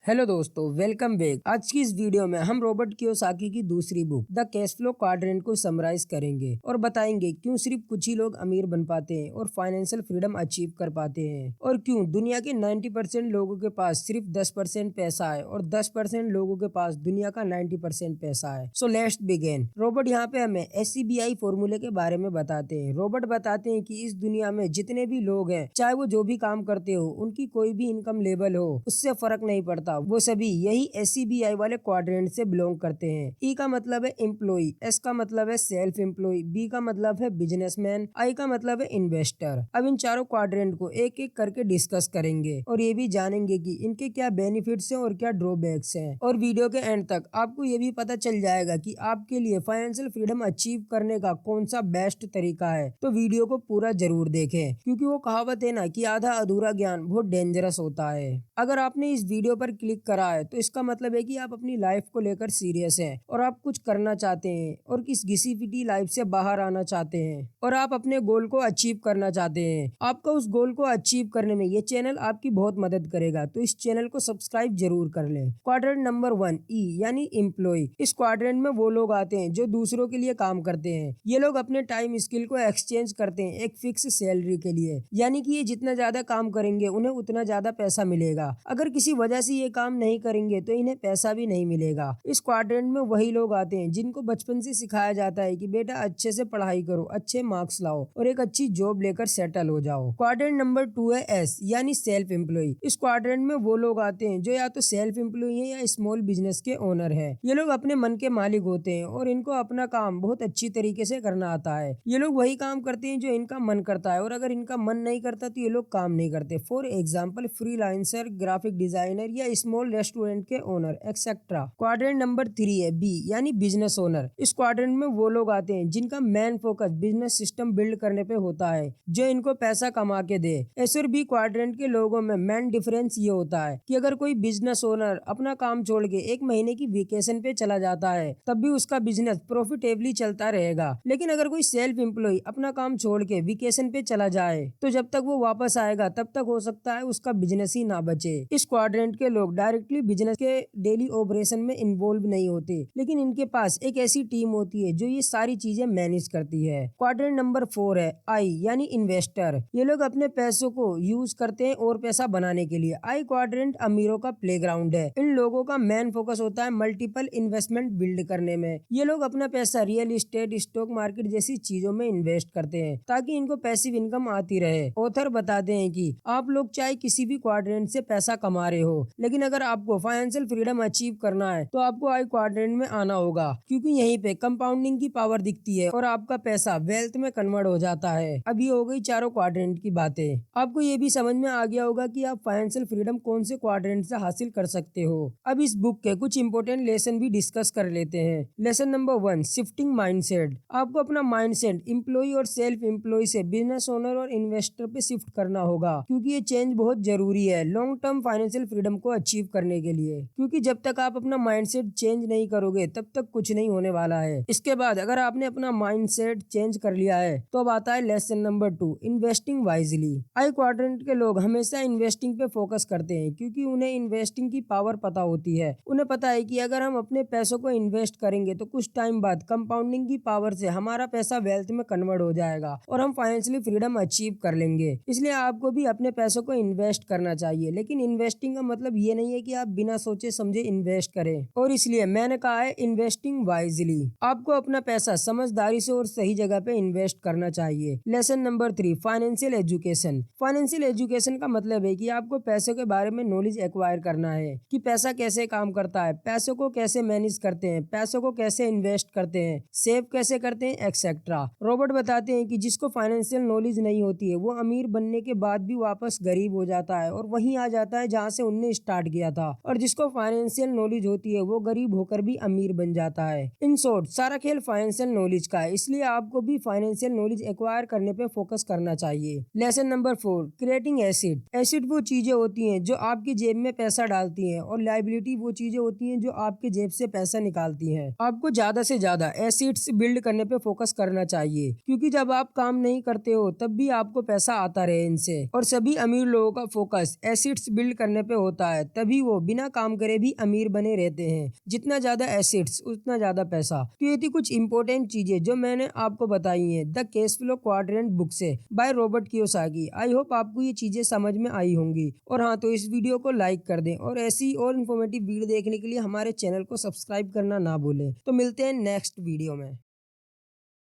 Hello दोस्तों, welcome back. आज की इस वीडियो में हम रॉबर्ट कियोसाकी की दूसरी book the cash flow quadrant को समराइज करेंगे और बताएंगे क्यों सिर्फ कुछ ही लोग अमीर बन पाते हैं और फाइनेंशियल फ्रीडम अचीव कर पाते हैं, और क्यों दुनिया के 90% लोगों के पास सिर्फ 10% पैसा है और 10% लोगों के पास दुनिया का 90% पैसा है। So let's begin. रॉबर्ट यहाँ पे हमें SCBI फॉर्मूले के बारे में बताते हैं। रॉबर्ट बताते हैं कि इस दुनिया में जितने भी लोग हैं, चाहे वो जो भी काम करते हो, उनकी कोई भी इनकम लेवल हो, उससे फर्क नहीं पड़ता, वो सभी यही SCBI वाले क्वाड्रेंट से बिलोंग करते हैं। E का मतलब है एम्प्लॉय, S का मतलब है सेल्फ एम्प्लॉय, B का मतलब है बिजनेसमैन, I का मतलब है इन्वेस्टर। अब इन चारों क्वाड्रेंट को एक एक करके डिस्कस करेंगे और ये भी जानेंगे कि इनके क्या बेनिफिट्स हैं और क्या ड्रॉबैक्स हैं। और वीडियो के एंड तक आपको ये भी पता चल जाएगा कि आपके लिए फाइनेंशियल फ्रीडम अचीव करने का कौन सा बेस्ट तरीका है। तो वीडियो को पूरा जरूर देखें, क्योंकि वो कहावत है ना कि आधा अधूरा ज्ञान बहुत डेंजरस होता है। अगर आपने इस वीडियो पर क्लिक करा है तो इसका मतलब है कि आप अपनी लाइफ को लेकर सीरियस हैं और आप कुछ करना चाहते हैं और किस घिसी पिटी लाइफ से बाहर आना चाहते हैं और आप अपने गोल को अचीव करना चाहते हैं। आपका उस गोल को अचीव करने में ये चैनल आपकी बहुत मदद करेगा, तो इस चैनल को सब्सक्राइब जरूर कर लें। क्वाड्रेंट नंबर 1 E यानी एम्प्लॉय। इस क्वाड्रेंट में वो लोग आते हैं जो दूसरों के लिए काम करते हैं। ये लोग अपने टाइम स्किल को एक्सचेंज करते हैं एक फिक्स सैलरी के लिए, यानी कि ये जितना ज्यादा काम करेंगे उन्हें उतना ज्यादा पैसा मिलेगा। अगर किसी वजह से ये काम नहीं करेंगे तो इन्हें पैसा भी नहीं मिलेगा। इस क्वाड्रेंट में वही लोग आते हैं जिनको बचपन से सिखाया जाता है कि बेटा अच्छे से पढ़ाई करो, अच्छे मार्क्स लाओ और एक अच्छी जॉब लेकर सेटल हो जाओ। क्वाड्रेंट नंबर 2 है S यानी सेल्फ एम्प्लॉय। इस क्वाड्रेंट में वो लोग आते हैं जो या तो सेल्फ एम्प्लॉय है या स्मॉल बिजनेस के ओनर है। ये लोग अपने मन के मालिक होते हैं और इनको अपना काम बहुत अच्छी तरीके से करना आता है। ये लोग वही काम करते हैं जो इनका मन करता है, और अगर इनका मन नहीं करता तो ये लोग काम नहीं करते। For example freelancer, graphic designer या स्मॉल रेस्टोरेंट के ओनर एक्सेट्रा। क्वाड्रेंट नंबर 3 है B यानी बिजनेस ओनर। इस क्वाड्रेंट में वो लोग आते हैं जिनका main focus business system build करने पे होता है जो इनको पैसा कमा के दे। S और B क्वाड्रेंट के लोगों में मेन डिफरेंस ये होता है कि अगर कोई बिजनेस ओनर अपना काम छोड़ के एक महीने की वेकेशन पे चला जाता है तब भी उसका बिजनेस प्रॉफिटेबली चलता रहेगा, लेकिन अगर कोई सेल्फ एम्प्लॉय अपना काम छोड़ के वेकेशन पे चला जाए तो जब तक वो वापस आएगा तब तक हो सकता है उसका बिजनेस ही ना बचे। इस क्वाड्रेंट के लोग डायरेक्टली बिजनेस के डेली ऑपरेशन में इन्वॉल्व नहीं होते, लेकिन इनके पास एक ऐसी टीम होती है जो ये सारी चीजें मैनेज करती है। क्वाड्रेंट नंबर 4 है I यानी इन्वेस्टर। ये लोग अपने पैसों को यूज करते हैं और पैसा बनाने के लिए। I क्वाड्रेंट अमीरों का प्लेग्राउंड है। इन लोगों का मेन फोकस होता है मल्टीपल इन्वेस्टमेंट बिल्ड करने में। ये लोग अपना पैसा रियल एस्टेट, स्टॉक मार्केट जैसी चीजों में इन्वेस्ट करते हैं ताकि इनको पैसिव इनकम आती रहे। ऑथर बताते हैं कि आप लोग चाहे किसी भी क्वाड्रेंट से पैसा कमा रहे हो, लेकिन अगर आपको फाइनेंशियल फ्रीडम अचीव करना है तो आपको I क्वाड्रेंट में आना होगा, क्योंकि यहीं पे कंपाउंडिंग की पावर दिखती है और आपका पैसा वेल्थ में कन्वर्ट हो जाता है। अब ये हो गई चारों क्वाड्रेंट की बातें। आपको ये भी समझ में आ गया होगा कि आप फाइनेंशियल फ्रीडम कौन से क्वाड्रेंट से हासिल कर सकते हो। अब इस बुक के कुछ इंपोर्टेंट लेसन भी डिस्कस कर लेते हैं। Lesson number 1 shifting mindset. आपको अपना माइंडसेट एम्प्लॉय और सेल्फ एम्प्लॉय से बिजनेस ओनर और इन्वेस्टर पे शिफ्ट करना होगा, क्योंकि ये चेंज बहुत जरूरी है लॉन्ग टर्म फाइनेंशियल फ्रीडम को अचीव करने के लिए। क्योंकि जब तक आप अपना माइंडसेट चेंज नहीं करोगे तब तक कुछ नहीं होने वाला है। इसके बाद अगर आपने अपना माइंडसेट चेंज कर लिया है तो अब आता है lesson number 2 investing wisely. I quadrant के लोग हमेशा इन्वेस्टिंग पे फोकस करते हैं, क्योंकि उन्हें इन्वेस्टिंग की पावर पता होती है। उन्हें पता है कि अगर हम अपने पैसों को इन्वेस्ट करेंगे तो कुछ टाइम बाद कंपाउंडिंग की पावर से हमारा पैसा वेल्थ में कन्वर्ट हो जाएगा और हम फाइनेंशियली फ्रीडम अचीव कर लेंगे। इसलिए आपको भी अपने पैसों को इन्वेस्ट करना चाहिए, लेकिन इन्वेस्टिंग का मतलब ये नहीं है कि आप बिना सोचे समझे इन्वेस्ट करें। और इसलिए मैंने कहा है इन्वेस्टिंग वाइजली। आपको अपना पैसा समझदारी से और सही जगह पे इन्वेस्ट करना चाहिए। Lesson number 3 financial education. Financial education का मतलब है कि आपको पैसों के बारे में नॉलेज एक्वायर करना है कि पैसा कैसे काम करता है, पैसों को कैसे मैनेज करते हैं, पैसों को कैसे इन्वेस्ट करते हैं, सेव कैसे करते हैं एक्सेट्रा। रॉबर्ट बताते हैं कि जिसको फाइनेंशियल नॉलेज नहीं होती है वो अमीर बनने के बाद भी वापस गरीब हो जाता है और वहीं आ जाता है जहाँ से उनने स्टार्ट किया था, और जिसको फाइनेंशियल नॉलेज होती है वो गरीब होकर भी अमीर बन जाता है। इन शॉर्ट सारा खेल फाइनेंशियल नॉलेज का है, इसलिए आपको भी फाइनेंशियल नॉलेज एक्वायर करने पे फोकस करना चाहिए। Lesson number 4 creating asset. Asset वो चीजें होती हैं जो आपकी जेब में पैसा डालती हैं, और लायबिलिटी वो चीजें होती हैं जो आपके जेब से पैसा निकालती हैं। आपको ज्यादा से ज्यादा एसेट्स बिल्ड करने पे फोकस करना चाहिए, क्योंकि जब आप काम नहीं करते हो तब भी आपको पैसा आता रहे इनसे। और सभी अमीर लोगों का फोकस एसेट्स बिल्ड करने पे होता है तभी वो बिना काम करे भी अमीर बने रहते हैं। जितना ज्यादा एसेट्स उतना ज्यादा पैसा। तो ये थी कुछ इंपॉर्टेंट चीजें जो मैंने आपको बताई हैं the cash flow quadrant book से by Robert Kiyosaki. I hope आपको ये चीजें समझ में आई होंगी। और हाँ, तो इस वीडियो को लाइक कर दें और ऐसी और इन्फॉर्मेटिव वीडियो देखने के लिए हमारे चैनल को सब्सक्राइब करना ना भूलें। तो मिलते हैं नेक्स्ट वीडियो में।